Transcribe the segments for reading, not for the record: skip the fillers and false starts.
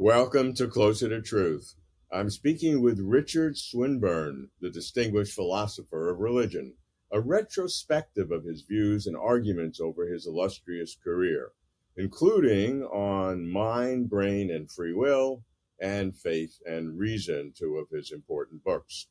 Welcome to Closer to Truth. I'm speaking with Richard Swinburne, the distinguished philosopher of religion, a retrospective of his views and arguments over his illustrious career, including on mind, brain, and free will, and faith and reason, two of his important books.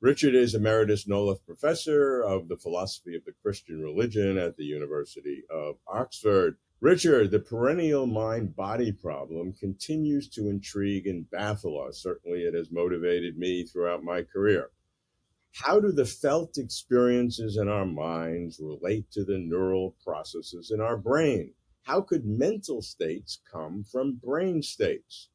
Richard is Emeritus Professor of the Philosophy of the Christian Religion at the University of Oxford. Richard, the perennial mind-body problem continues to intrigue and baffle us. Certainly it has motivated me throughout my career. How do the felt experiences in our minds relate to the neural processes in our brain? How could mental states come from brain states?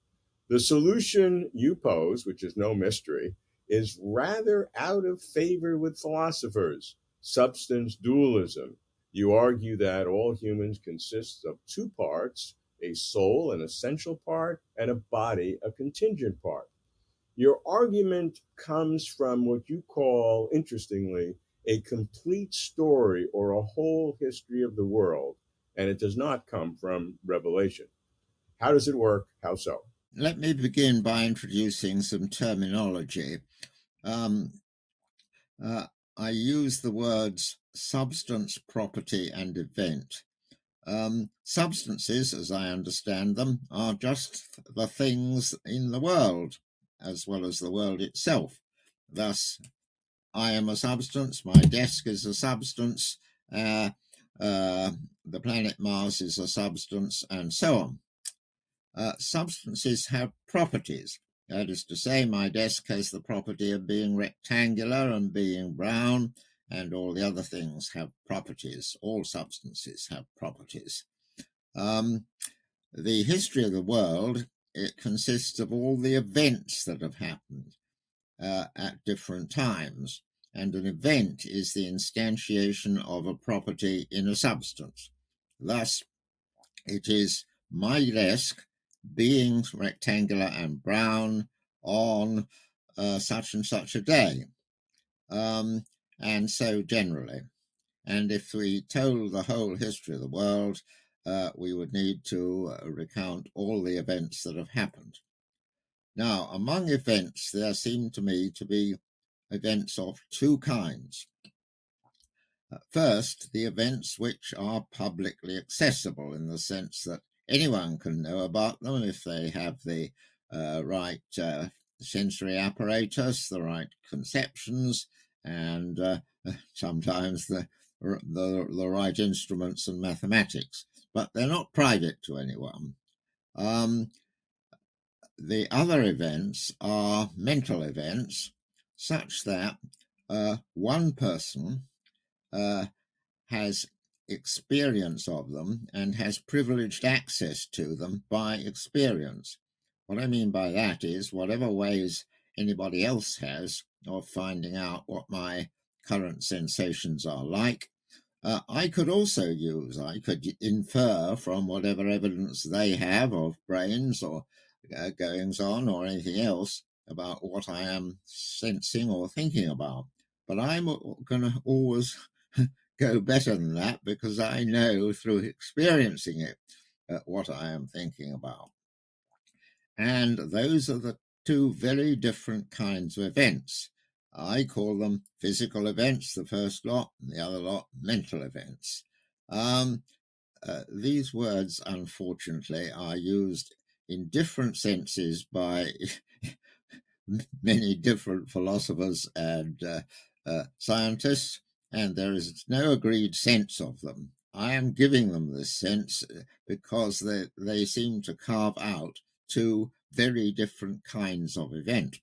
The solution you pose, which is no mystery, is rather out of favor with philosophers. Substance dualism. You argue that all humans consist of two parts, a soul, an essential part, and a body, a contingent part. Your argument comes from what you call, interestingly, a complete story or a whole history of the world, and it does not come from revelation. How does it work? How so? Let me begin by introducing some terminology. I use the words substance, property, and event. Substances, as I understand them, are just the things in the world, as well as the world itself. Thus, I am a substance, my desk is a substance, the planet Mars is a substance, and so on. Substances have properties. That is to say, my desk has the property of being rectangular and being brown, and all the other things have properties. All substances have properties. The history of the world, it consists of all the events that have happened at different times, and an event is the instantiation of a property in a substance. Thus, it is my desk being rectangular and brown on such and such a day, and so generally. And if we told the whole history of the world, we would need to recount all the events that have happened. Now, among events, there seem to me to be events of two kinds. First, the events which are publicly accessible in the sense that anyone can know about them if they have the right sensory apparatus, the right conceptions, and sometimes the right instruments and mathematics. But they're not private to anyone. The other events are mental events, such that one person has experience of them and has privileged access to them by experience. What I mean by that is whatever ways anybody else has of finding out what my current sensations are like, I could also use. I could infer from whatever evidence they have of brains or goings on or anything else about what I am sensing or thinking about. But I'm going to always go better than that because I know through experiencing it what I am thinking about. And those are the two very different kinds of events. I call them physical events, the first lot, and the other lot, mental events. These words, unfortunately, are used in different senses by many different philosophers and scientists, and there is no agreed sense of them. I am giving them this sense because they seem to carve out two very different kinds of event.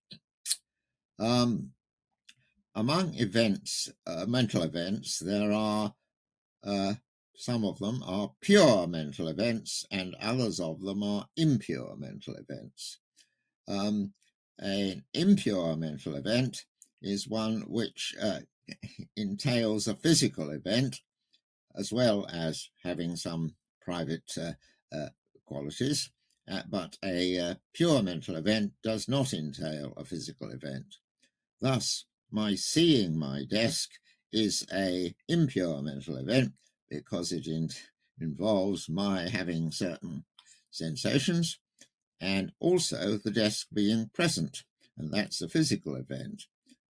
Among events, mental events, there are some of them are pure mental events and others of them are impure mental events. An impure mental event is one which entails a physical event as well as having some private qualities, but a pure mental event does not entail a physical event. Thus, my seeing my desk is an impure mental event because it involves my having certain sensations, and also the desk being present, and that's a physical event.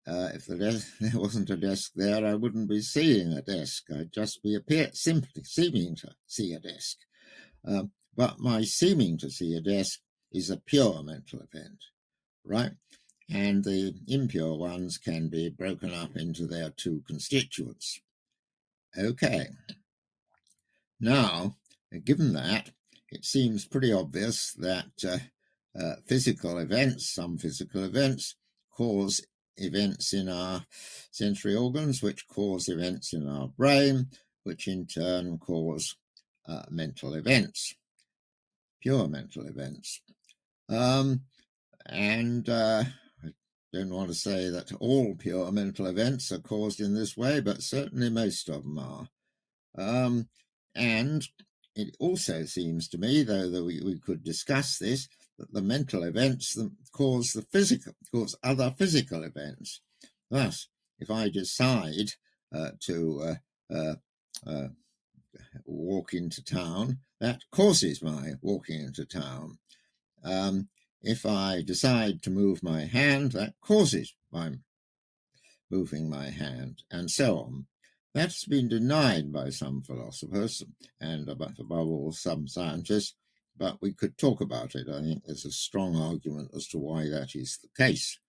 If there wasn't a desk there, I wouldn't be seeing a desk. I'd just be simply seeming to see a desk. But my seeming to see a desk is a pure mental event, right? And the impure ones can be broken up into their two constituents. Okay. Now, given that, it seems pretty obvious that some physical events, cause events in our sensory organs, which cause events in our brain, which in turn cause mental events, pure mental events. And I don't want to say that all pure mental events are caused in this way, but certainly most of them are. And it also seems to me, though that we could discuss this, that the mental events that cause other physical events. Thus, if I decide to walk into town, that causes my walking into town. If I decide to move my hand, that causes my moving my hand, and so on. That's been denied by some philosophers and above all some scientists, but we could talk about it. I think there's a strong argument as to why that is the case.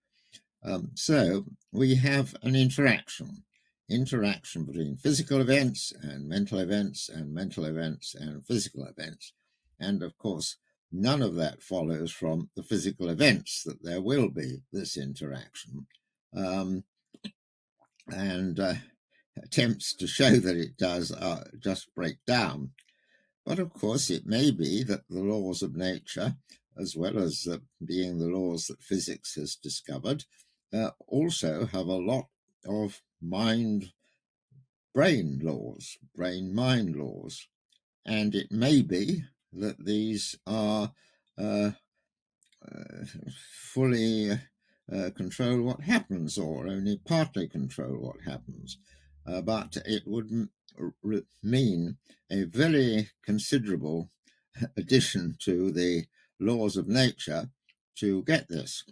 So we have an interaction between physical events and mental events and mental events and physical events. And of course, none of that follows from the physical events that there will be this interaction. And attempts to show that it does just break down. But of course, it may be that the laws of nature, as well as being the laws that physics has discovered, also have a lot of mind-brain laws, brain-mind laws. And it may be that these are fully control what happens, or only partly control what happens. But it would mean a very considerable addition to the laws of nature to get this.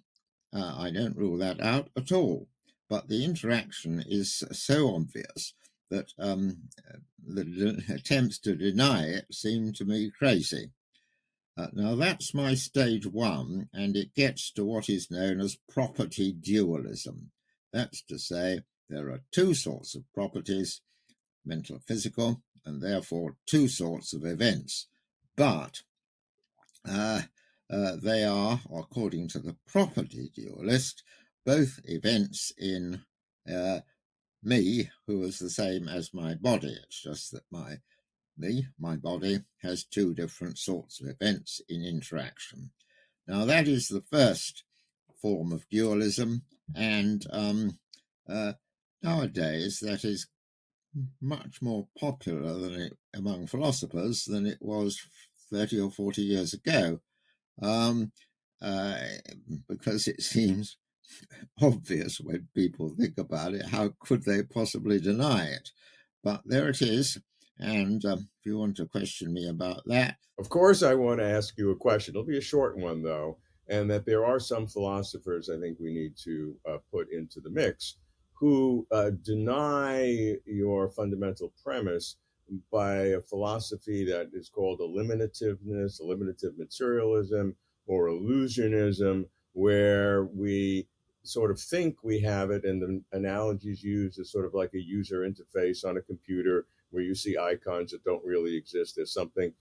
I don't rule that out at all. But the interaction is so obvious that the attempts to deny it seem to me crazy. Now, that's my stage one, and it gets to what is known as property dualism. That's to say, there are two sorts of properties, mental and physical, and therefore two sorts of events. But they are, according to the property dualist, both events in me, who is the same as my body. It's just that my body, has two different sorts of events in interaction. Now, that is the first form of dualism, and nowadays that is much more popular among philosophers than it was 30 or 40 years ago, because it seems obvious when people think about it. How could they possibly deny it? But there it is. And if you want to question me about that. Of course, I want to ask you a question. It'll be a short one, though, and that there are some philosophers I think we need to put into the mix who deny your fundamental premise by a philosophy that is called eliminativeness, eliminative materialism, or illusionism, where we sort of think we have it, and the analogies used is sort of like a user interface on a computer where you see icons that don't really exist. There's something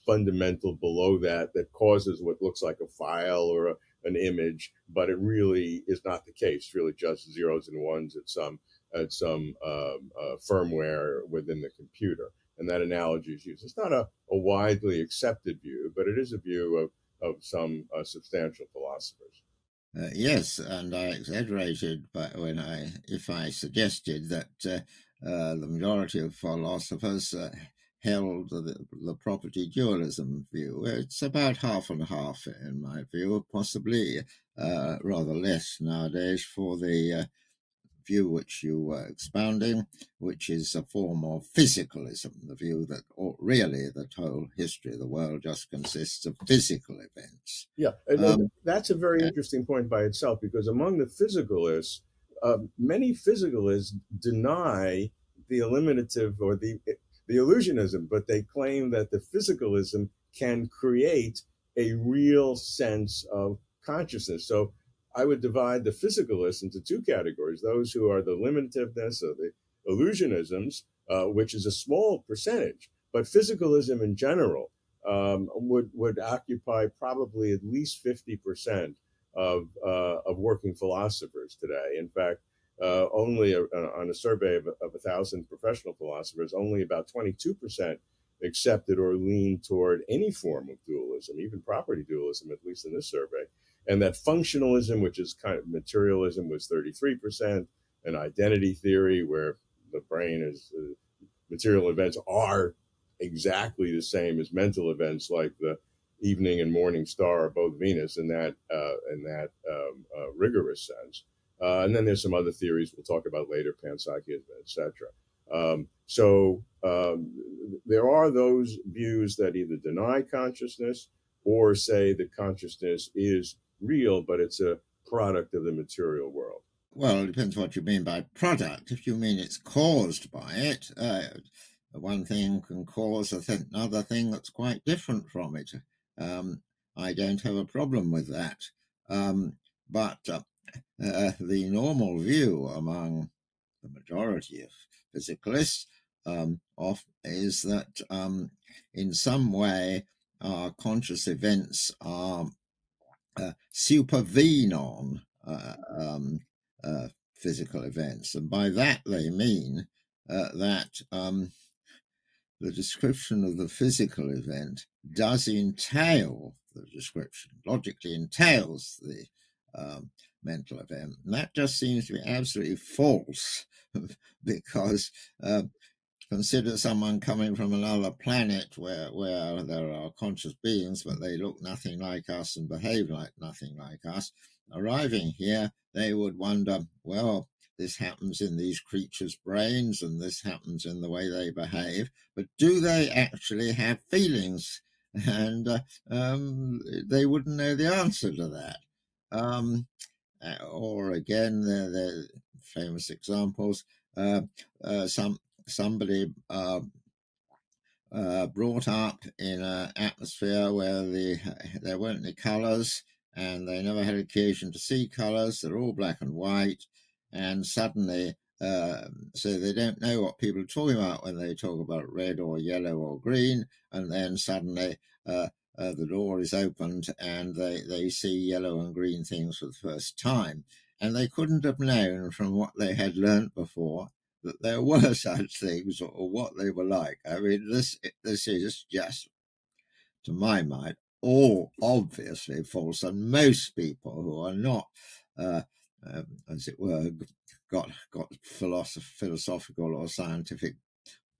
fundamental below that causes what looks like a file or an image, but it really is not the case. It's really just zeros and ones at some firmware within the computer. And that analogy is used. It's not a widely accepted view, but it is a view of some substantial philosophers. Yes, and I exaggerated if I suggested that the majority of philosophers held the property dualism view. It's about half and half, in my view, possibly rather less nowadays for the view which you were expounding, which is a form of physicalism, the view that really the whole history of the world just consists of physical events. Yeah, that's a very interesting point by itself, because among the physicalists, many physicalists deny the eliminative or the illusionism, but they claim that the physicalism can create a real sense of consciousness. So I would divide the physicalists into two categories: those who are the limitativeness or the illusionisms, which is a small percentage, but physicalism in general would occupy probably at least 50% of working philosophers today. In fact, only on a survey of 1,000 professional philosophers, only about 22% accepted or leaned toward any form of dualism, even property dualism, at least in this survey. And that functionalism, which is kind of materialism, was 33%, and identity theory, where the brain is material events are exactly the same as mental events, like the evening and morning star are both Venus in that rigorous sense. And then there's some other theories we'll talk about later, panpsychism, etc. There are those views that either deny consciousness or say that consciousness is real, but it's a product of the material world. Well, it depends what you mean by product. If you mean it's caused by it, one thing can cause another thing that's quite different from it. I don't have a problem with that. But the normal view among the majority of physicalists is that in some way our conscious events are supervene on physical events, and by that they mean that the description of the physical event does entail the description, logically entails the mental event. And that just seems to be absolutely false, because consider someone coming from another planet where there are conscious beings, but they look nothing like us and behave like nothing like us. Arriving here, they would wonder, well, this happens in these creatures' brains and this happens in the way they behave, but do they actually have feelings? And they wouldn't know the answer to that. Or again, the famous examples, somebody brought up in an atmosphere where there weren't any colours, and they never had occasion to see colours. They're all black and white, and suddenly, so they don't know what people are talking about when they talk about red or yellow or green, and then suddenly the door is opened and they see yellow and green things for the first time. And they couldn't have known from what they had learnt before that there were such things or what they were like. I mean, this is just, to my mind, all obviously false. And most people who are not, as it were, got philosophical or scientific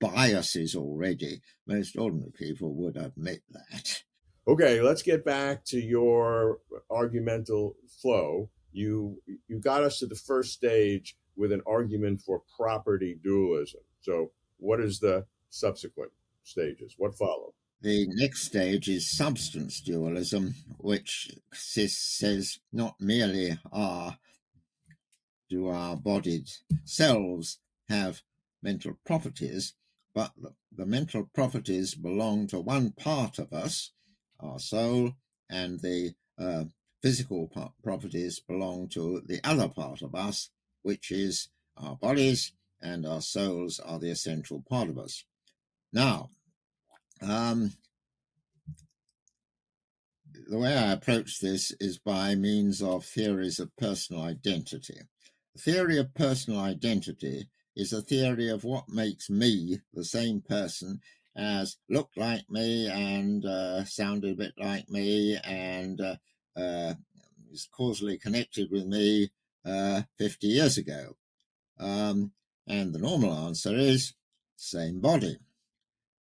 biases already, most ordinary people would admit that. Okay, let's get back to your argumental flow. You got us to the first stage with an argument for property dualism. So what is the subsequent stages? What follow? The next stage is substance dualism, which says not merely do our bodied selves have mental properties, but the mental properties belong to one part of us, our soul, and the physical properties belong to the other part of us, which is our bodies, and our souls are the essential part of us. Now, the way I approach this is by means of theories of personal identity. The theory of personal identity is a theory of what makes me the same person as looked like me and sounded a bit like me and is causally connected with me 50 years ago. And the normal answer is same body.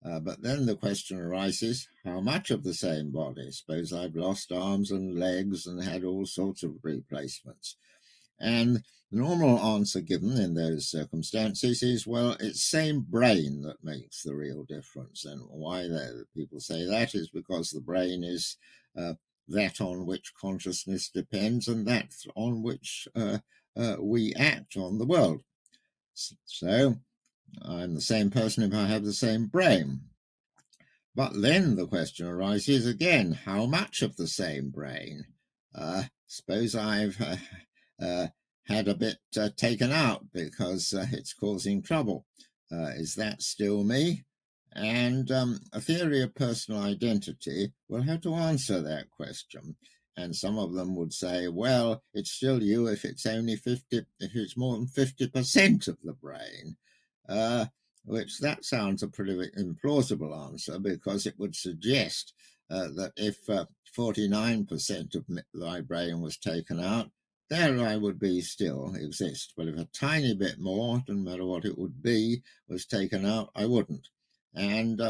But then the question arises, how much of the same body? Suppose I've lost arms and legs and had all sorts of replacements. And the normal answer given in those circumstances is, well, it's same brain that makes the real difference. And why people say that is because the brain is that on which consciousness depends, and that on which we act on the world. So I'm the same person if I have the same brain. But then the question arises again, how much of the same brain? Suppose I've had a bit taken out because it's causing trouble. Is that still me? And a theory of personal identity will have to answer that question. And some of them would say, well, it's still you if it's only 50, if it's more than 50% of the brain. Which that sounds a pretty implausible answer, because it would suggest that if 49% of my brain was taken out, there I would be still exist. But if a tiny bit more, doesn't matter what it would be, was taken out, I wouldn't. And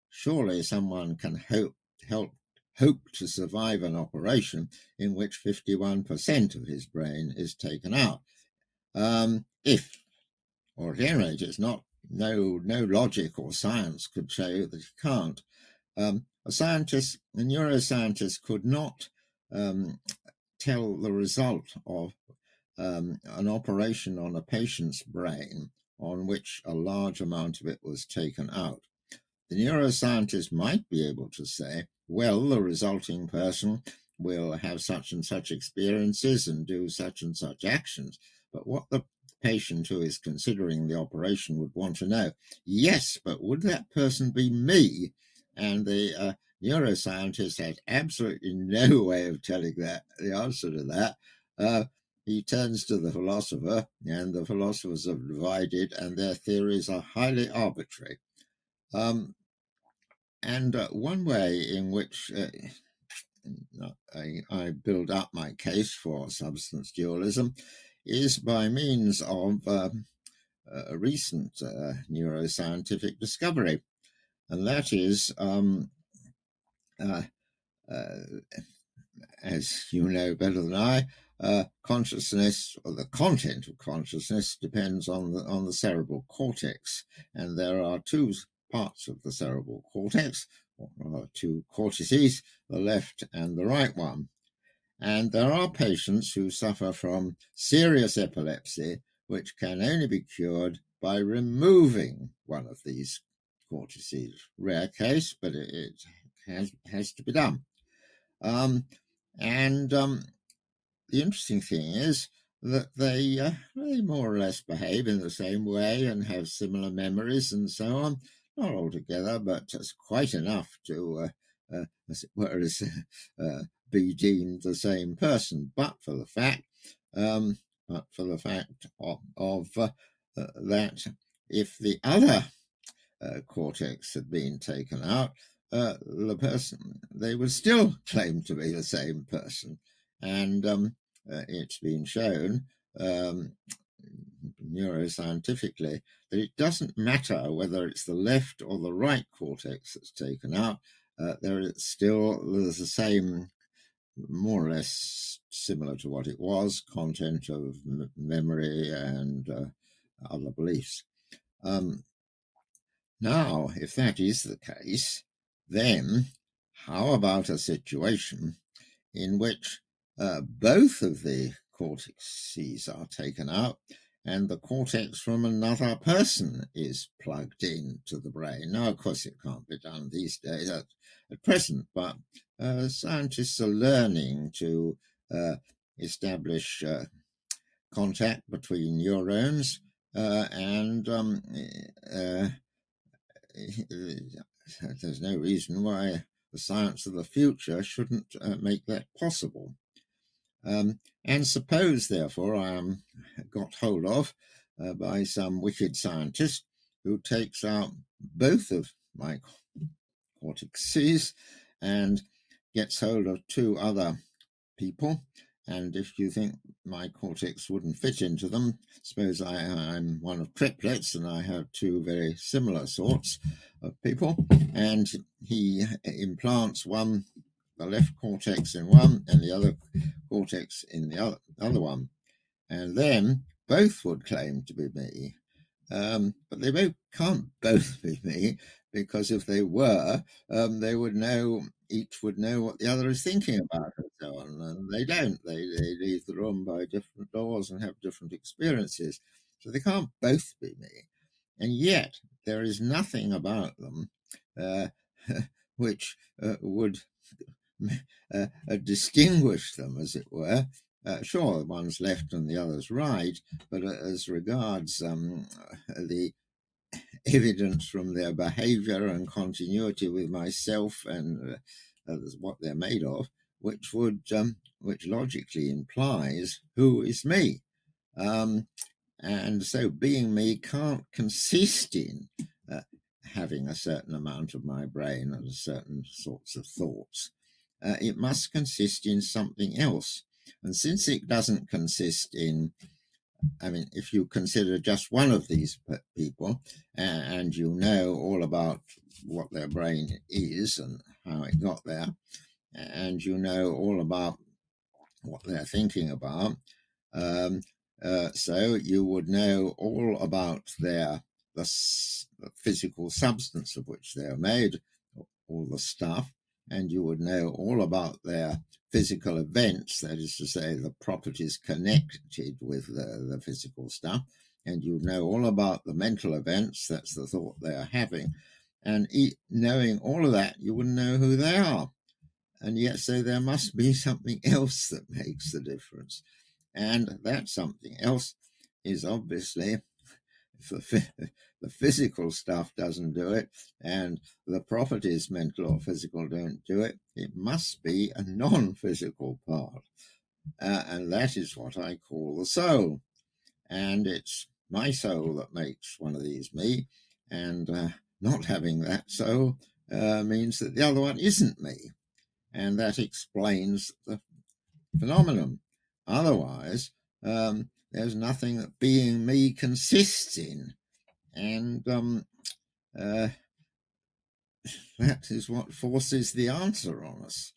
surely someone can hope to survive an operation in which 51% of his brain is taken out. Or at any rate, it's not, no logic or science could show that he can't. A neuroscientist could not tell the result of an operation on a patient's brain on which a large amount of it was taken out. The neuroscientist might be able to say, well, the resulting person will have such and such experiences and do such and such actions. But what the patient who is considering the operation would want to know, yes, but would that person be me? And the neuroscientist has absolutely no way of telling that, the answer to that. He turns to the philosopher, and the philosophers are divided, and their theories are highly arbitrary. And one way in which I build up my case for substance dualism is by means of a recent neuroscientific discovery, and that is, as you know better than I, consciousness, or the content of consciousness, depends on the cerebral cortex, and there are two parts of the cerebral cortex, or two cortices, the left and the right one. And there are patients who suffer from serious epilepsy, which can only be cured by removing one of these cortices. Rare case, but it has to be done. The interesting thing is that they more or less behave in the same way and have similar memories and so on. Not altogether, but just quite enough to, as it were, be deemed the same person. But for the fact of that if the other cortex had been taken out, the person, they would still claim to be the same person. And it's been shown neuroscientifically that it doesn't matter whether it's the left or the right cortex that's taken out, there's the same, more or less similar to what it was, content of memory and other beliefs. Now, if that is the case, then how about a situation in which both of the cortices are taken out and the cortex from another person is plugged into the brain? Now, of course, it can't be done these days at present, but scientists are learning to establish contact between neurons and there's no reason why the science of the future shouldn't make that possible. And suppose, therefore, I am got hold of by some wicked scientist who takes out both of my cortices and gets hold of two other people. And if you think my cortex wouldn't fit into them, suppose I'm one of triplets and I have two very similar sorts of people, and he implants the left cortex in one and the other cortex in the other one. and then both would claim to be me. But they both can't both be me, because if they were, they would know, each would know what the other is thinking about and so on. And they don't. They leave the room by different doors and have different experiences. So they can't both be me. And yet there is nothing about them uh, which would distinguish them, as it were. Sure, one's left and the other's right, but as regards the evidence from their behavior and continuity with myself and what they're made of, which logically implies who is me. And so being me can't consist in having a certain amount of my brain and certain sorts of thoughts. It must consist in something else. And since it doesn't consist in, I mean, if you consider just one of these people and you know all about what their brain is and how it got there, and you know all about what they're thinking about, so you would know all about the physical substance of which they are made, all the stuff, and you would know all about their physical events, that is to say, the properties connected with the physical stuff, and you know all about the mental events, that's the thought they are having, and knowing all of that, you wouldn't know who they are. And yet, so there must be something else that makes the difference. And that something else is obviously, if the physical stuff doesn't do it and the properties, mental or physical, don't do it, it must be a non-physical part. And that is what I call the soul. And it's my soul that makes one of these me. And not having that soul means that the other one isn't me. And that explains the phenomenon. Otherwise, there's nothing that being me consists in. And that is what forces the answer on us.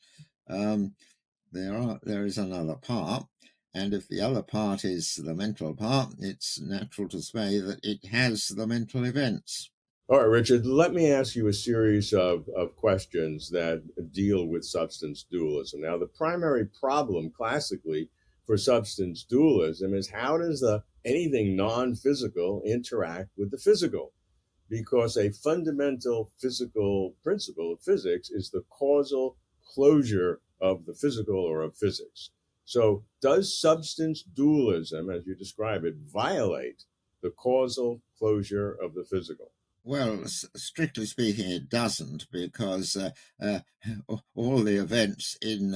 There is another part, and if the other part is the mental part, it's natural to say that it has the mental events. All right, Richard, let me ask you a series of questions that deal with substance dualism. Now, the primary problem classically for substance dualism is how does anything non-physical interact with the physical? Because a fundamental physical principle of physics is the causal closure of the physical or of physics. So, does substance dualism, as you describe it, violate the causal closure of the physical? Well, strictly speaking, it doesn't, because all the events in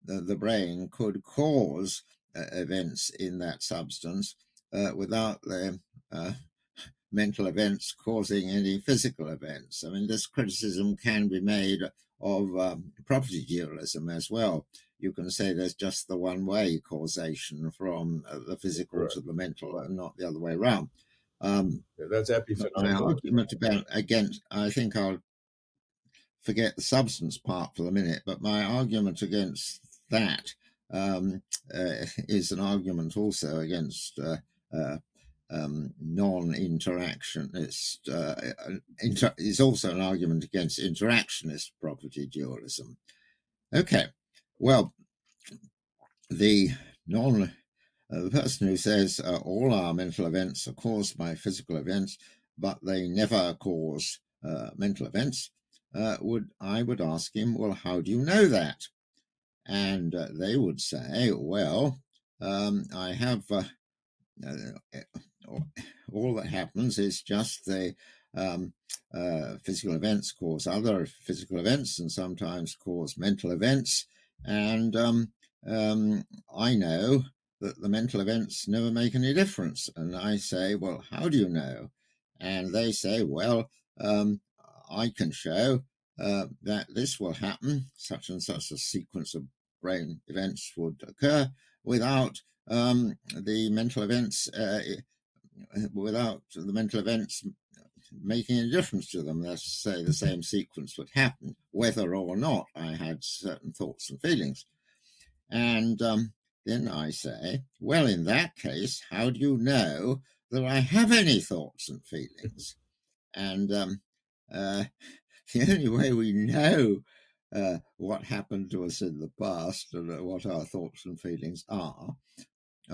the brain could cause events in that substance without the mental events causing any physical events. I mean, this criticism can be made of property dualism as well. You can say there's just the one-way causation from the physical to the mental and not the other way around. That's My epiphenomenal. argument against, I think I'll forget the substance part for the minute, but my argument against that is an argument also against non-interactionist, is also an argument against interactionist property dualism. Okay, well, the person who says all our mental events are caused by physical events, but they never cause mental events, I would ask him, well, how do you know that? And they would say, well, I have all that happens is just the physical events cause other physical events and sometimes cause mental events. And I know that the mental events never make any difference. And I say, well, how do you know? And they say, well, I can show that this will happen, such and such a sequence of brain events would occur without the mental events making a difference to them. Let's say the same sequence would happen, whether or not I had certain thoughts and feelings. And then I say, well, in that case, how do you know that I have any thoughts and feelings? And the only way we know what happened to us in the past and what our thoughts and feelings are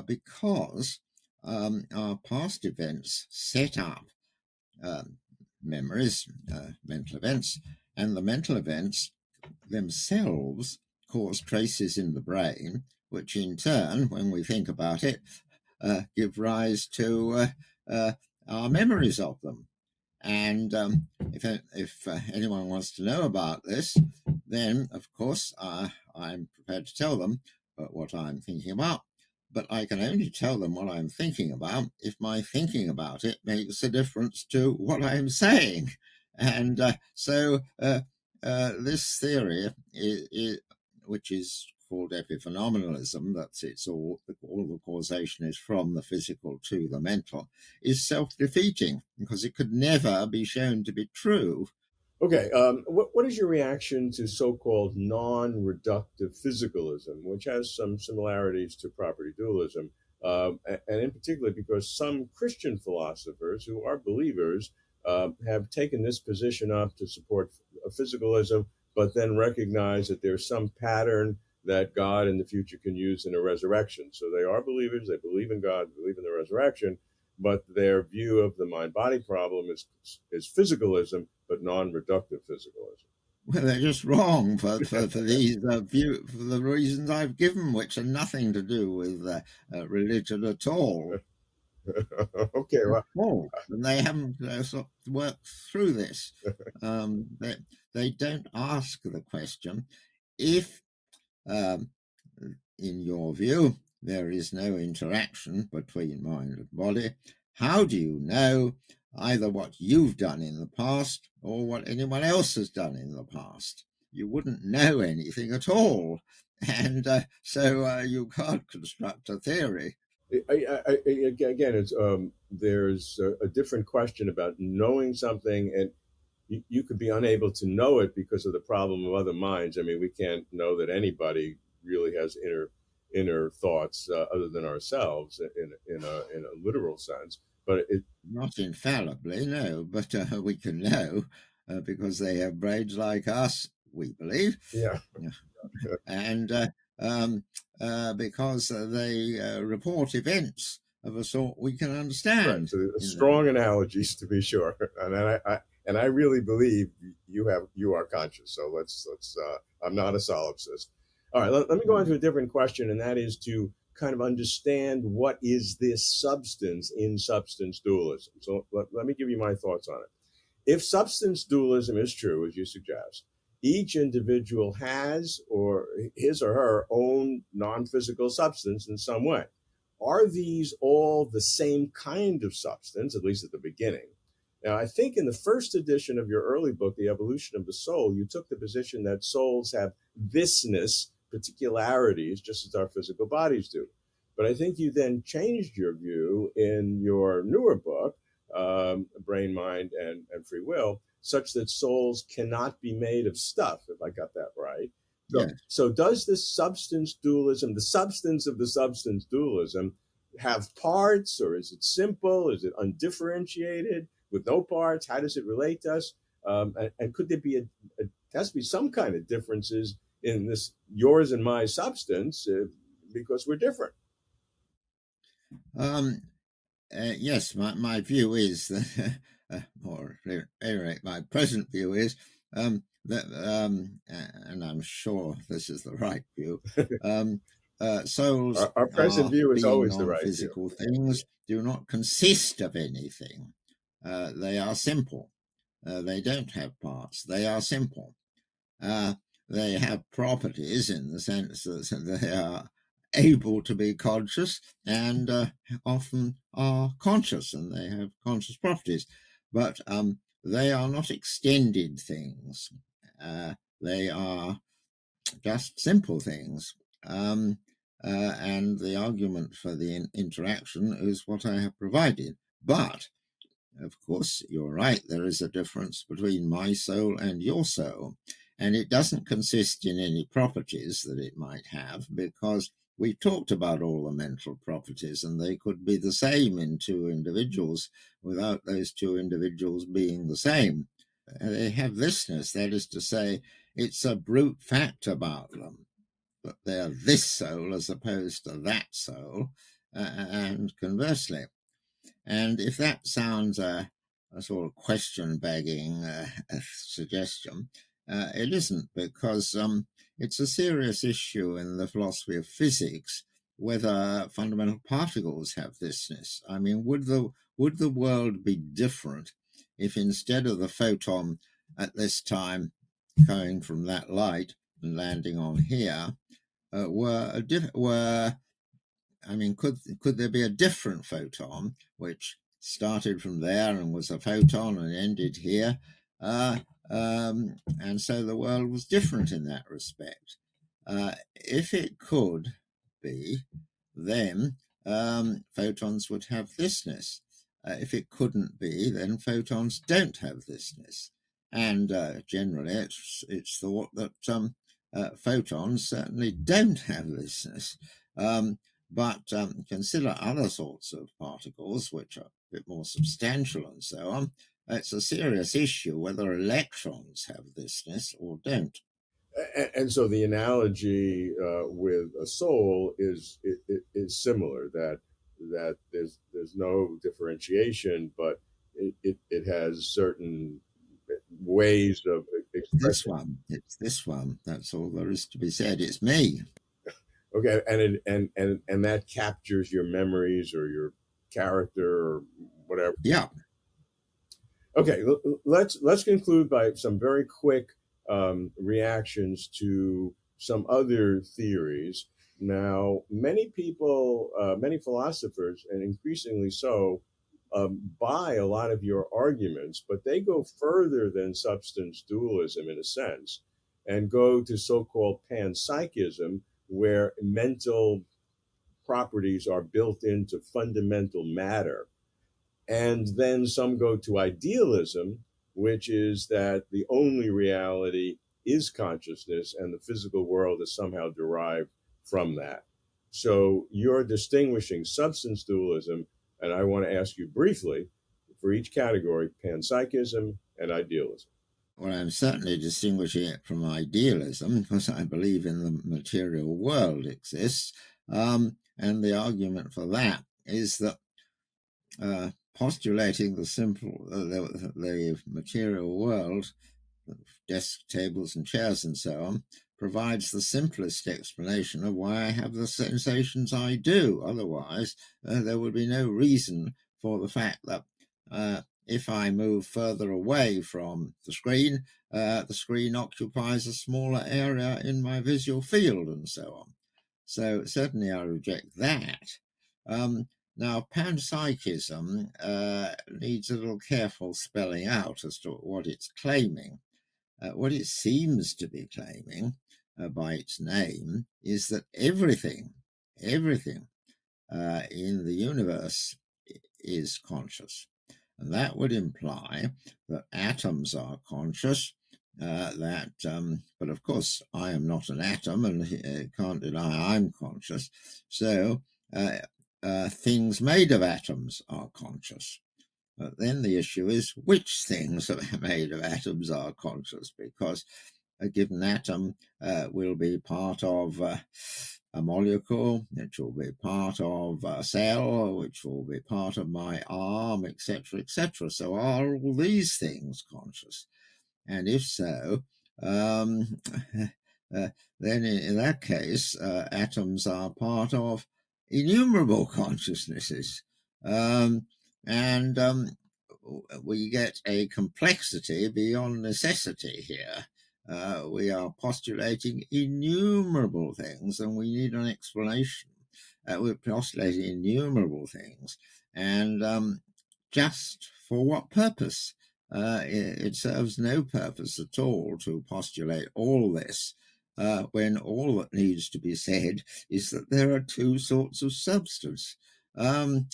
because our past events set up memories, mental events, and the mental events themselves cause traces in the brain, which in turn, when we think about it, give rise to our memories of them. And if anyone wants to know about this, then, of course, I'm prepared to tell them what I'm thinking about. But I can only tell them what I'm thinking about if my thinking about it makes a difference to what I'm saying. And so this theory, which is called epiphenomenalism, that's it's all the causation is from the physical to the mental, is self-defeating because it could never be shown to be true. Okay, what is your reaction to so-called non-reductive physicalism, which has some similarities to property dualism, and in particular because some Christian philosophers who are believers have taken this position up to support physicalism, but then recognize that there's some pattern that God in the future can use in a resurrection. So they are believers; they believe in God, believe in the resurrection, but their view of the mind-body problem is physicalism, but non-reductive physicalism. Well, they're just wrong for these for the reasons I've given, which are nothing to do with religion at all. Okay, well, And they haven't sort of worked through this. They don't ask the question if, in your view, there is no interaction between mind and body. How do you know either what you've done in the past or what anyone else has done in the past? You wouldn't know anything at all. And so you can't construct a theory. Again, it's there's a different question about knowing something, and you could be unable to know it because of the problem of other minds. I mean, we can't know that anybody really has inner thoughts other than ourselves in a literal sense. But not infallibly, no, but we can know because they have brains like us, we believe. Yeah. And because they report events of a sort we can understand. Right. So strong analogies, to be sure, and I really believe you are conscious. So let's I'm not a solipsist. All right. Let me go on to a different question, and that is to kind of understand what is this substance in substance dualism. So let me give you my thoughts on it. If substance dualism is true, as you suggest, each individual has or his or her own non-physical substance in some way. Are these all the same kind of substance, at least at the beginning? Now, I think in the first edition of your early book, The Evolution of the Soul, you took the position that souls have thisness, particularities, just as our physical bodies do. But I think you then changed your view in your newer book, Brain, Mind, and Free Will, such that souls cannot be made of stuff, if I got that right. So, yes. So does this substance dualism, the substance of the substance dualism, have parts, or is it simple? Is it undifferentiated with no parts? How does it relate to us? And could there be there has to be some kind of differences in this yours and my substance because we're different? Yes, my view is that, or anyway, my present view is that, and I'm sure this is the right view, souls Our present view is being always the right view. non-physical things do not consist of anything. They are simple. They don't have parts. They are simple. They have properties in the sense that they are able to be conscious and often are conscious, and they have conscious properties, but they are not extended things. They are just simple things. And the argument for the interaction is what I have provided. But, of course, you're right, there is a difference between my soul and your soul. And it doesn't consist in any properties that it might have, because we talked about all the mental properties, and they could be the same in two individuals without those two individuals being the same. They have thisness, that is to say, it's a brute fact about them, that they're this soul as opposed to that soul, and conversely. And if that sounds a sort of question-begging suggestion, it isn't, because it's a serious issue in the philosophy of physics whether fundamental particles have thisness. I mean, would the world be different if instead of the photon at this time coming from that light and landing on here could there be a different photon which started from there and was a photon and ended here? And so the world was different in that respect. If it could be, then photons would have thisness. If it couldn't be, then photons don't have thisness. And generally, it's thought that photons certainly don't have thisness. But consider other sorts of particles, which are a bit more substantial and so on. It's a serious issue whether electrons have thisness or don't. And so the analogy with a soul is similar, that there's no differentiation, but it has certain ways of expressing. It's this one. That's all there is to be said. It's me. Okay, and that captures your memories or your character or whatever. Yeah. Okay, let's conclude by some very quick reactions to some other theories. Now, many people, many philosophers, and increasingly so, buy a lot of your arguments, but they go further than substance dualism in a sense, and go to so-called panpsychism, where mental properties are built into fundamental matter. And then some go to idealism, which is that the only reality is consciousness and the physical world is somehow derived from that. So you're distinguishing substance dualism, and I want to ask you briefly for each category, panpsychism and idealism. Well, I'm certainly distinguishing it from idealism because I believe in the material world exists. And the argument for that is that postulating the material world, desk, tables, and chairs, and so on, provides the simplest explanation of why I have the sensations I do. Otherwise, there would be no reason for the fact that if I move further away from the screen occupies a smaller area in my visual field, and so on. So certainly I reject that. Now, panpsychism needs a little careful spelling out as to what it's claiming. What it seems to be claiming by its name is that everything in the universe is conscious. And that would imply that atoms are conscious, but of course I am not an atom and can't deny I'm conscious. So things made of atoms are conscious. But then the issue is which things made of atoms are conscious, because a given atom will be part of a molecule, which will be part of a cell, which will be part of my arm, etc., etc. So are all these things conscious? And if so, then in that case, atoms are part of innumerable consciousnesses. We get a complexity beyond necessity here. We are postulating innumerable things, and we need an explanation. We're postulating innumerable things, and just for what purpose? It serves no purpose at all to postulate all this, when all that needs to be said is that there are two sorts of substance. And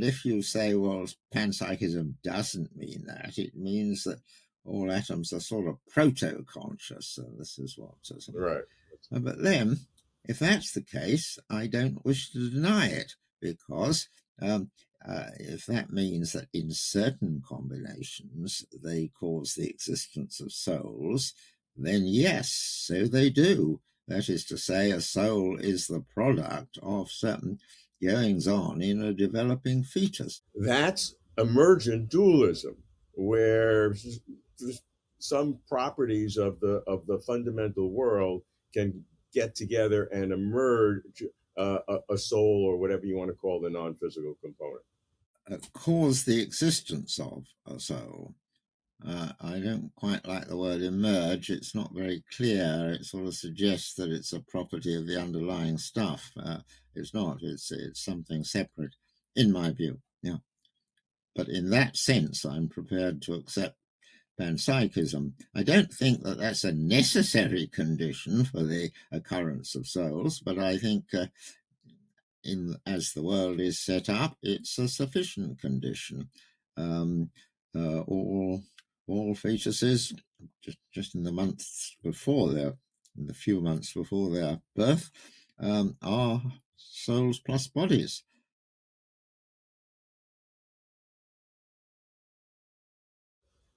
if you say, well, panpsychism doesn't mean that, it means that all atoms are sort of proto-conscious. So this is what. Right. But then If that's the case, I don't wish to deny it, because if that means that in certain combinations they cause the existence of souls, then yes, so they do. That is to say, a soul is the product of certain goings on in a developing fetus. That's emergent dualism, where some properties of the fundamental world can get together and emerge a soul, or whatever you want to call the non-physical component. Cause the existence of a soul. I don't quite like the word emerge. It's not very clear. It sort of suggests that it's a property of the underlying stuff. It's not. It's something separate, in my view. Yeah. But in that sense, I'm prepared to accept panpsychism. I don't think that that's a necessary condition for the occurrence of souls, but I think as the world is set up, it's a sufficient condition. All fetuses, just in the months before in the few months before their birth, are souls plus bodies.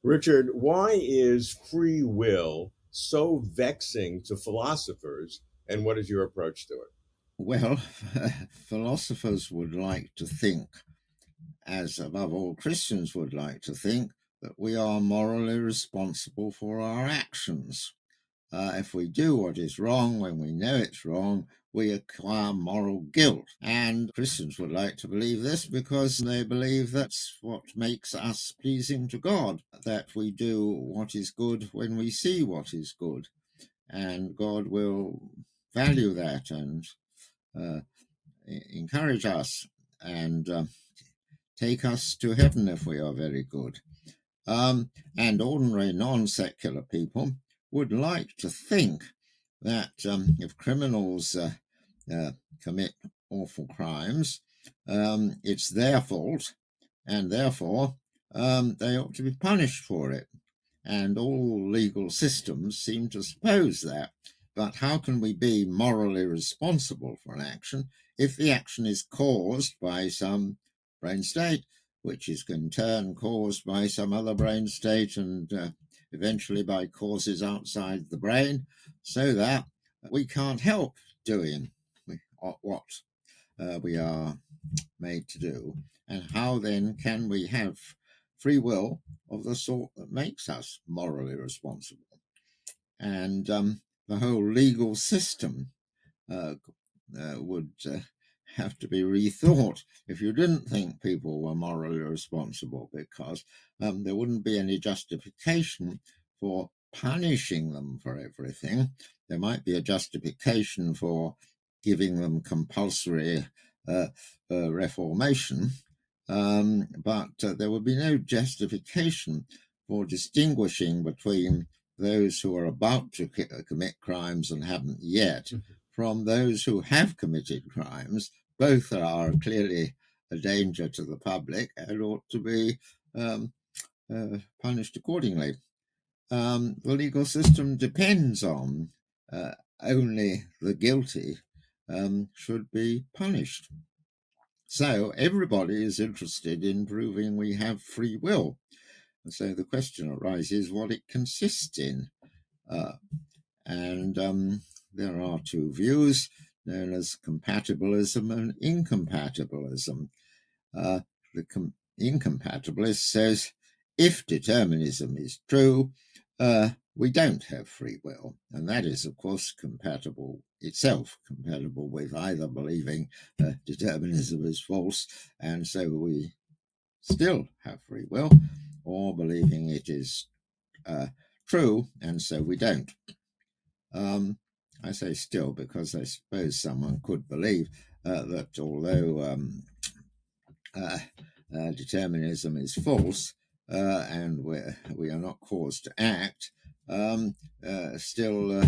Richard, why is free will so vexing to philosophers, and what is your approach to it? Well, philosophers would like to think, as above all Christians would like to think, that we are morally responsible for our actions. If we do what is wrong when we know it's wrong, we acquire moral guilt. And Christians would like to believe this because they believe that's what makes us pleasing to God, that we do what is good when we see what is good. And God will value that and encourage us and take us to heaven if we are very good. And ordinary non-secular people would like to think that if criminals commit awful crimes, it's their fault, and therefore they ought to be punished for it. And all legal systems seem to suppose that. But how can we be morally responsible for an action if the action is caused by some brain state, which is in turn caused by some other brain state, and eventually by causes outside the brain, so that we can't help doing what we are made to do? And how then can we have free will of the sort that makes us morally responsible? And the whole legal system would have to be rethought if you didn't think people were morally responsible, because there wouldn't be any justification for punishing them for everything. There might be a justification for giving them compulsory reformation, but there would be no justification for distinguishing between those who are about to commit crimes and haven't yet from those who have committed crimes. Both are clearly a danger to the public and ought to be punished accordingly. The legal system depends on only the guilty should be punished. So everybody is interested in proving we have free will. And so the question arises what it consists in. And there are two views known as compatibilism and incompatibilism. The incompatibilist says if determinism is true, we don't have free will. And that is, of course, compatible with either believing determinism is false, and so we still have free will, or believing it is true, and so we don't. I say still because I suppose someone could believe that although determinism is false and we are not caused to act, still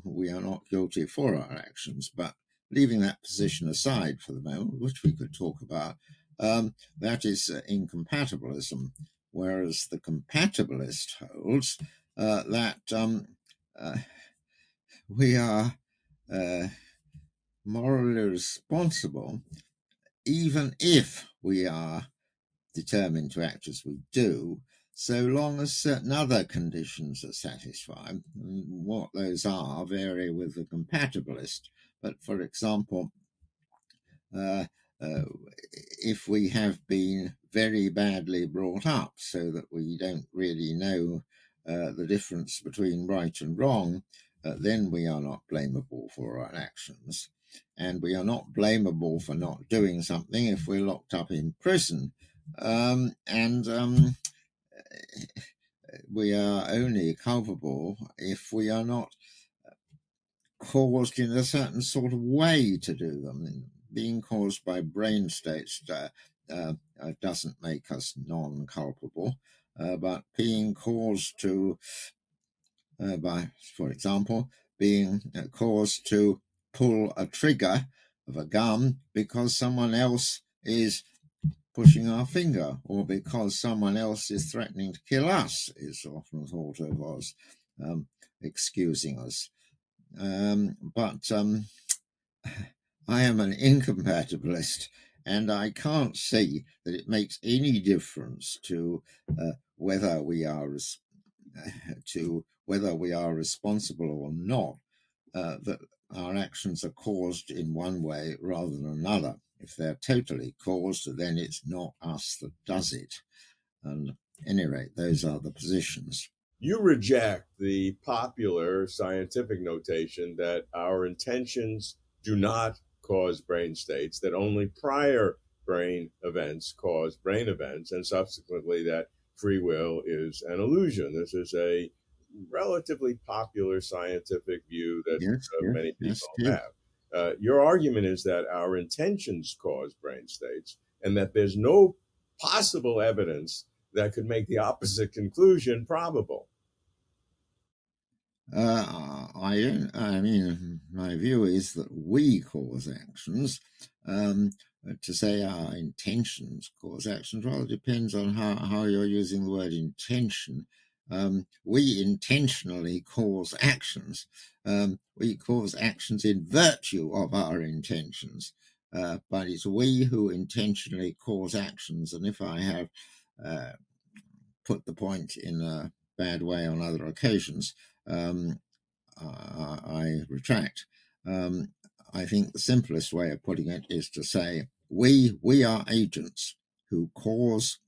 we are not guilty for our actions. But leaving that position aside for the moment, which we could talk about, that is incompatibilism, whereas the compatibilist holds that we are morally responsible, even if we are determined to act as we do, so long as certain other conditions are satisfied. What those are vary with the compatibilist. But for example, uh, if we have been very badly brought up so that we don't really know the difference between right and wrong, then we are not blamable for our actions. And we are not blamable for not doing something if we're locked up in prison. We are only culpable if we are not caused in a certain sort of way to do them. Being caused by brain states doesn't make us non-culpable, but being caused to, for example, being caused to pull a trigger of a gun because someone else is pushing our finger, or because someone else is threatening to kill us, is often thought of as excusing us. But I am an incompatibilist, and I can't see that it makes any difference to whether we are responsible or not. That our actions are caused in one way rather than another. If they're totally caused, then it's not us that does it. And at any rate, those are the positions. You reject the popular scientific notation that our intentions do not cause brain states, that only prior brain events cause brain events, and subsequently that free will is an illusion. This is a relatively popular scientific view that many people have. Your argument is that our intentions cause brain states and that there's no possible evidence that could make the opposite conclusion probable. I mean, my view is that we cause actions. To say our intentions cause actions rather depends on how you're using the word intention. We intentionally cause actions. We cause actions in virtue of our intentions. But it's we who intentionally cause actions. And if I have put the point in a bad way on other occasions, I retract. I think the simplest way of putting it is to say we are agents who cause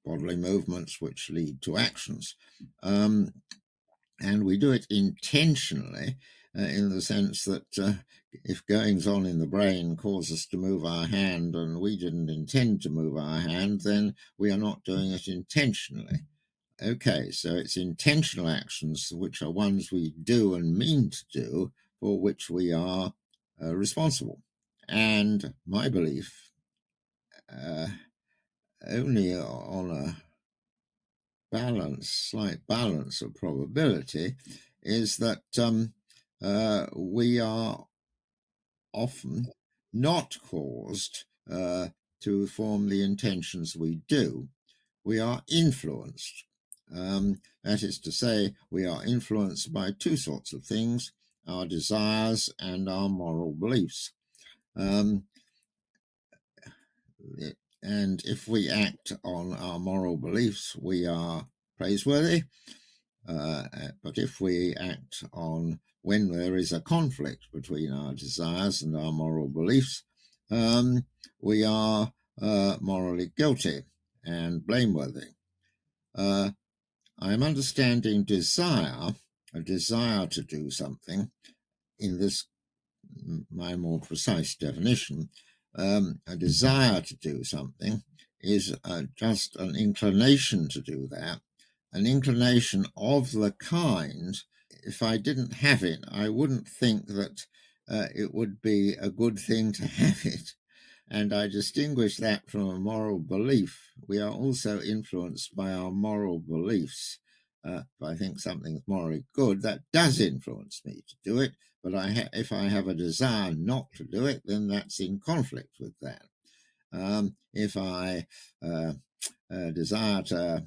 bodily movements which lead to actions. And we do it intentionally in the sense that if goings on in the brain cause us to move our hand and we didn't intend to move our hand, then we are not doing it intentionally. Okay, so it's intentional actions, which are ones we do and mean to do, for which we are responsible. And my belief, only on a slight balance of probability, is that we are often not caused to form the intentions we do. We are influenced. That is to say, we are influenced by two sorts of things, our desires and our moral beliefs. And if we act on our moral beliefs, we are praiseworthy. But if we act on when there is a conflict between our desires and our moral beliefs, we are morally guilty and blameworthy. I'm understanding desire, a desire to do something, in this, my more precise definition. A desire to do something is just an inclination to do that, an inclination of the kind. If I didn't have it, I wouldn't think that it would be a good thing to have it. And I distinguish that from a moral belief. We are also influenced by our moral beliefs. If I think something's morally good, that does influence me to do it. But if I have a desire not to do it, then that's in conflict with that. If I desire to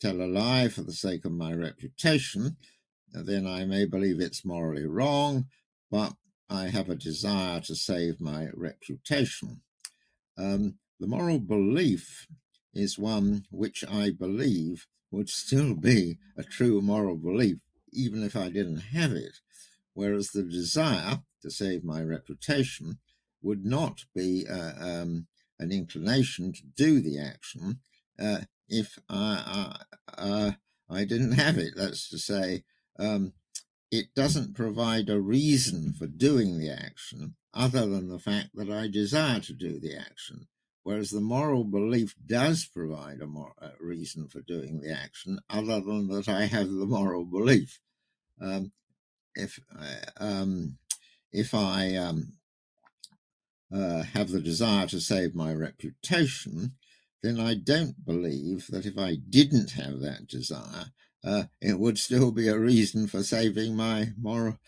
tell a lie for the sake of my reputation, then I may believe it's morally wrong, but I have a desire to save my reputation. The moral belief is one which I believe would still be a true moral belief, even if I didn't have it, whereas the desire to save my reputation would not be an inclination to do the action if I didn't have it. That's to say, it doesn't provide a reason for doing the action other than the fact that I desire to do the action, whereas the moral belief does provide a reason for doing the action other than that I have the moral belief. If I have the desire to save my reputation, then I don't believe that if I didn't have that desire, it would still be a reason for saving my moral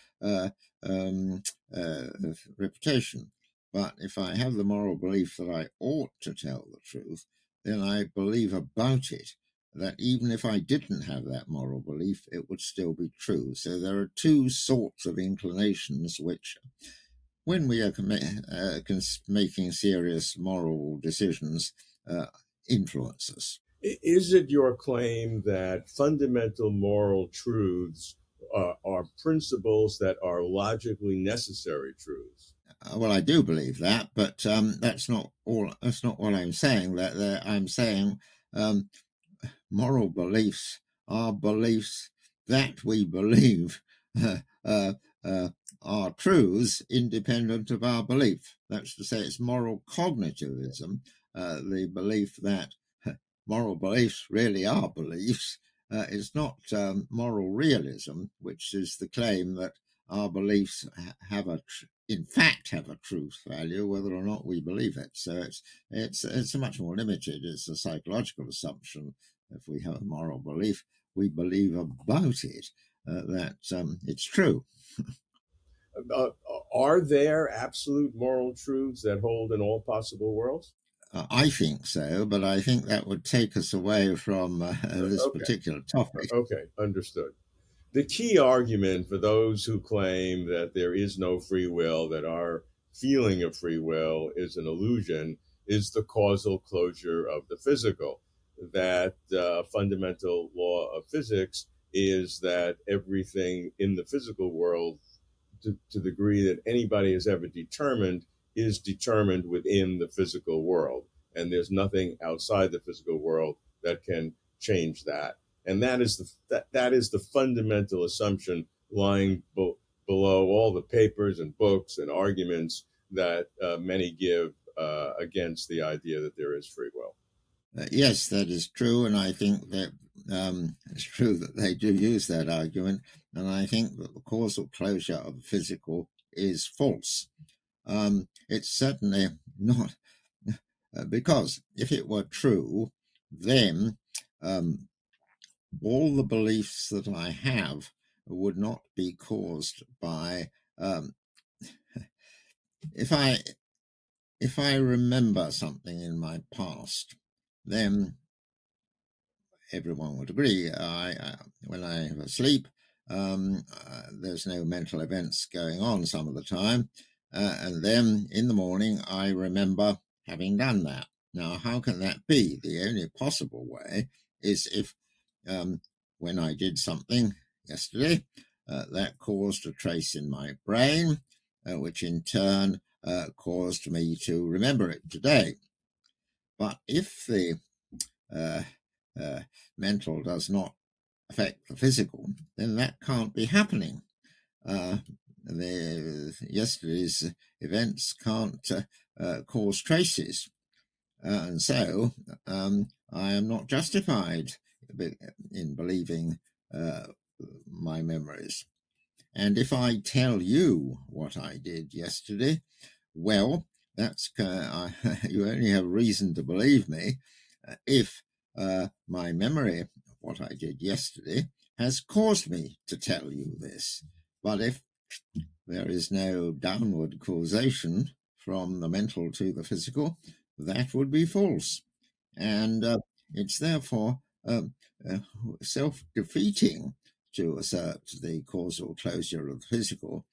reputation. But if I have the moral belief that I ought to tell the truth, then I believe about it that even if I didn't have that moral belief, it would still be true. So there are two sorts of inclinations which, when we are making serious moral decisions, influence us. Is it your claim that fundamental moral truths are principles that are logically necessary truths? Well, I do believe that, but that's not all. That's not what I'm saying. That I'm saying moral beliefs are beliefs that we believe are truths independent of our belief. That's to say, it's moral cognitivism, the belief that moral beliefs really are beliefs. It's not moral realism, which is the claim that our beliefs in fact have a truth value, whether or not we believe it. So it's much more limited. It's a psychological assumption. If we have a moral belief, we believe about it that it's true. Are there absolute moral truths that hold in all possible worlds? I think so, but I think that would take us away from this particular topic. Okay, understood. The key argument for those who claim that there is no free will, that our feeling of free will is an illusion, is the causal closure of the physical. That fundamental law of physics is that everything in the physical world, to the degree that anybody has ever determined, is determined within the physical world. And there's nothing outside the physical world that can change that. And that is the fundamental assumption lying below all the papers and books and arguments that many give against the idea that there is free will. Yes, that is true, and I think that it's true that they do use that argument, and I think that the causal closure of the physical is false. It's certainly not, because if it were true, then all the beliefs that I have would not be caused by if I remember something in my past, then everyone would agree. When I have a sleep, there's no mental events going on some of the time, and then in the morning I remember having done that. Now, how can that be? The only possible way is if when I did something yesterday, that caused a trace in my brain, which in turn caused me to remember it today. But if the mental does not affect the physical, then that can't be happening. Yesterday's events can't cause traces. And so I am not justified in believing my memories. And if I tell you what I did yesterday, well, that's you only have reason to believe me if my memory of what I did yesterday has caused me to tell you this. But if there is no downward causation from the mental to the physical, that would be false. And it's therefore self-defeating to assert the causal closure of the physical,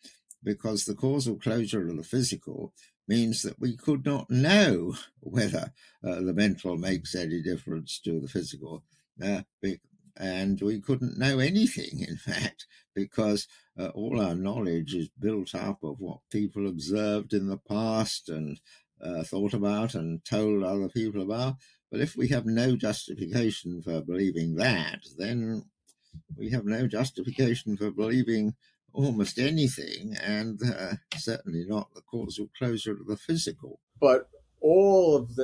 because the causal closure of the physical means that we could not know whether the mental makes any difference to the physical. And we couldn't know anything, in fact, because all our knowledge is built up of what people observed in the past and thought about and told other people about. But if we have no justification for believing that, then we have no justification for believing almost anything, and certainly not the causal closure of the physical. But all of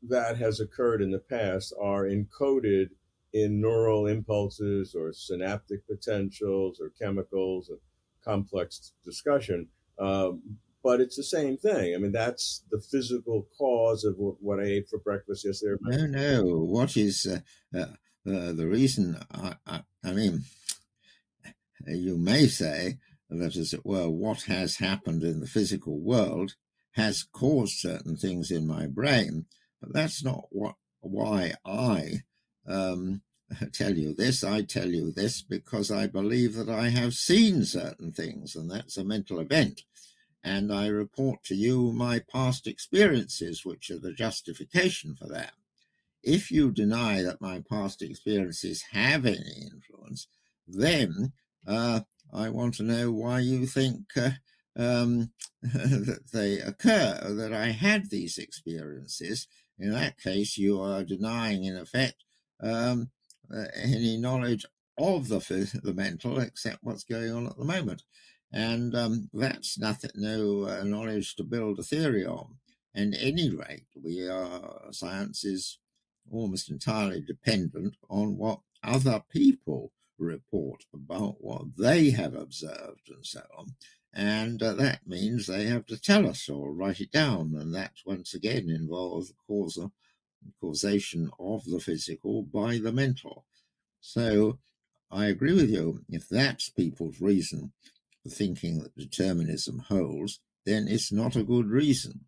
that has occurred in the past are encoded in neural impulses or synaptic potentials or chemicals, a complex discussion. But it's the same thing. I mean, that's the physical cause of what I ate for breakfast yesterday. No. What is the reason? I mean, you may say that, as it were, what has happened in the physical world has caused certain things in my brain, but that's not why I tell you this. I tell you this because I believe that I have seen certain things, and that's a mental event. And I report to you my past experiences, which are the justification for that. If you deny that my past experiences have any influence, then I want to know why you think that they occur, that I had these experiences. In that case, you are denying, in effect, any knowledge of the mental, except what's going on at the moment. And that's nothing, no knowledge to build a theory on. And at any rate, science is almost entirely dependent on what other people report about what they have observed and so on. And that means they have to tell us or write it down. And that, once again, involves causation of the physical by the mental. So I agree with you. If that's people's reason for thinking that determinism holds, then it's not a good reason.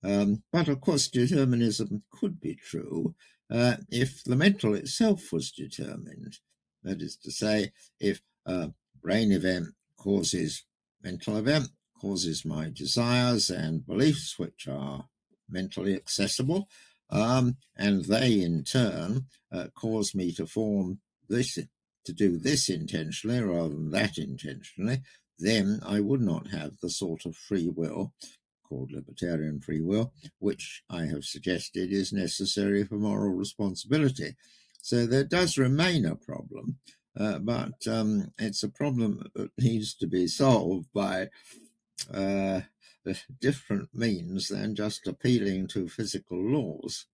But of course, determinism could be true if the mental itself was determined. That is to say, if a brain event causes mental event, causes my desires and beliefs, which are mentally accessible, and they in turn cause me to form this, to do this intentionally rather than that intentionally, then I would not have the sort of free will called libertarian free will, which I have suggested is necessary for moral responsibility. So there does remain a problem, but it's a problem that needs to be solved by different means than just appealing to physical laws.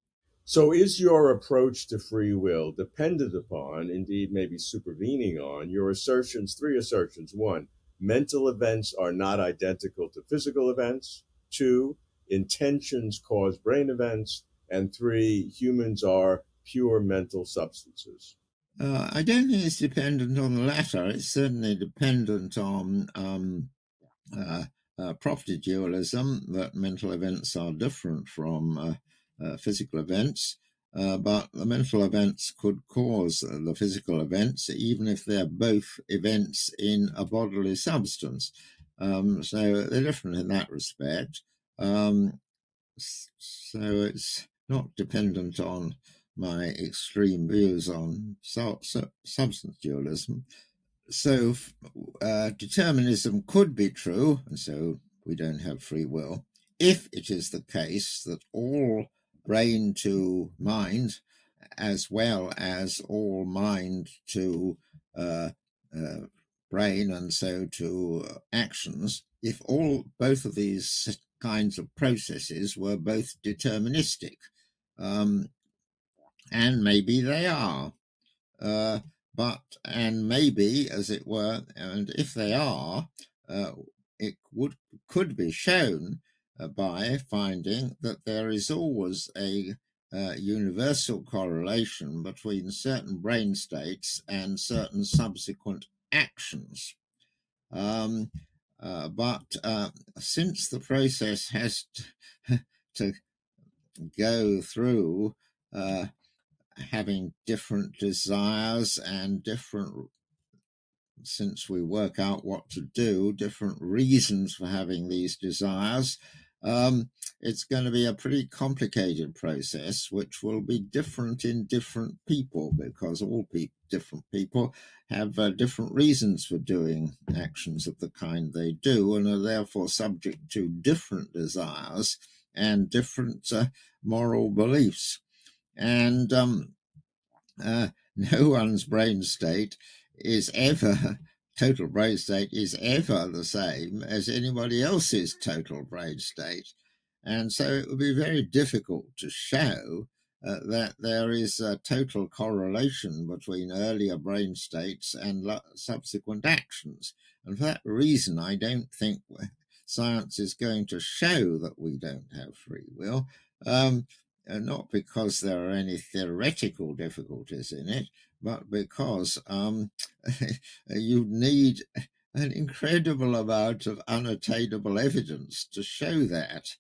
So, is your approach to free will dependent upon, indeed, maybe supervening on, your assertions, three assertions? One, mental events are not identical to physical events. Two, intentions cause brain events. And three, humans are pure mental substances. I don't think it's dependent on the latter. It's certainly dependent on property dualism, that mental events are different from physical events, but the mental events could cause the physical events, even if they're both events in a bodily substance. So they're different in that respect. So it's not dependent on my extreme views on substance dualism. So determinism could be true, and so we don't have free will, if it is the case that all brain to mind, as well as all mind to brain and so to actions, if both of these kinds of processes were both deterministic, and maybe they are. And maybe, as it were, and if they are, it could be shown by finding that there is always a universal correlation between certain brain states and certain subsequent actions. But since the process has to go through having different desires and different since we work out what to do, different reasons for having these desires, it's going to be a pretty complicated process, which will be different in different people, because all different people have different reasons for doing actions of the kind they do, and are therefore subject to different desires and different moral beliefs. And no one's brain state is ever, total brain state is ever the same as anybody else's total brain state. And so it would be very difficult to show that there is a total correlation between earlier brain states and subsequent actions. And for that reason, I don't think science is going to show that we don't have free will. Not because there are any theoretical difficulties in it, but because you need an incredible amount of unattainable evidence to show that.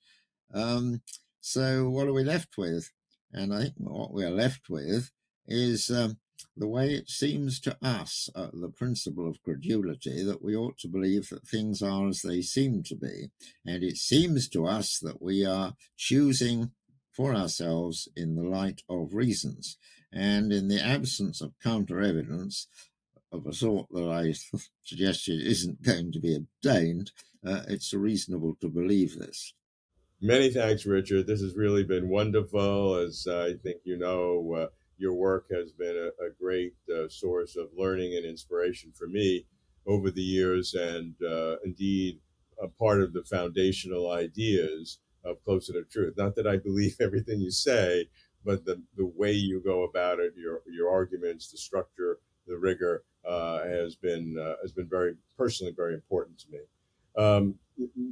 So what are we left with? And I think what we're left with is the way it seems to us, the principle of credulity, that we ought to believe that things are as they seem to be. And it seems to us that we are choosing for ourselves in the light of reasons. And in the absence of counter-evidence of a sort that I suggested isn't going to be obtained, it's reasonable to believe this. Many thanks, Richard. This has really been wonderful. As I think you know, your work has been a great source of learning and inspiration for me over the years, and indeed a part of the foundational ideas of Closer to Truth. Not that I believe everything you say, but the way you go about it, your arguments, the structure, the rigor has been very personally very important to me.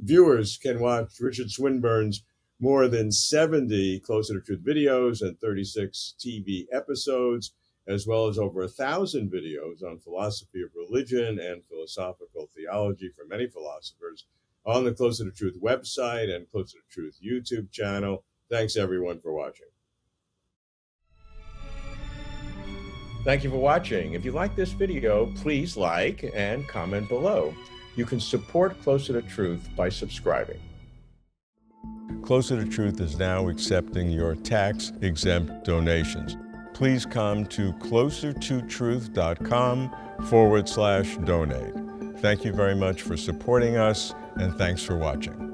Viewers can watch Richard Swinburne's more than 70 Closer to Truth videos and 36 TV episodes, as well as over 1,000 videos on philosophy of religion and philosophical theology from many philosophers on the Closer to Truth website and Closer to Truth YouTube channel. Thanks, everyone, for watching. Thank you for watching. If you like this video, please like and comment below. You can support Closer to Truth by subscribing. Closer to Truth is now accepting your tax-exempt donations. Please come to closertotruth.com/donate. Thank you very much for supporting us, and thanks for watching.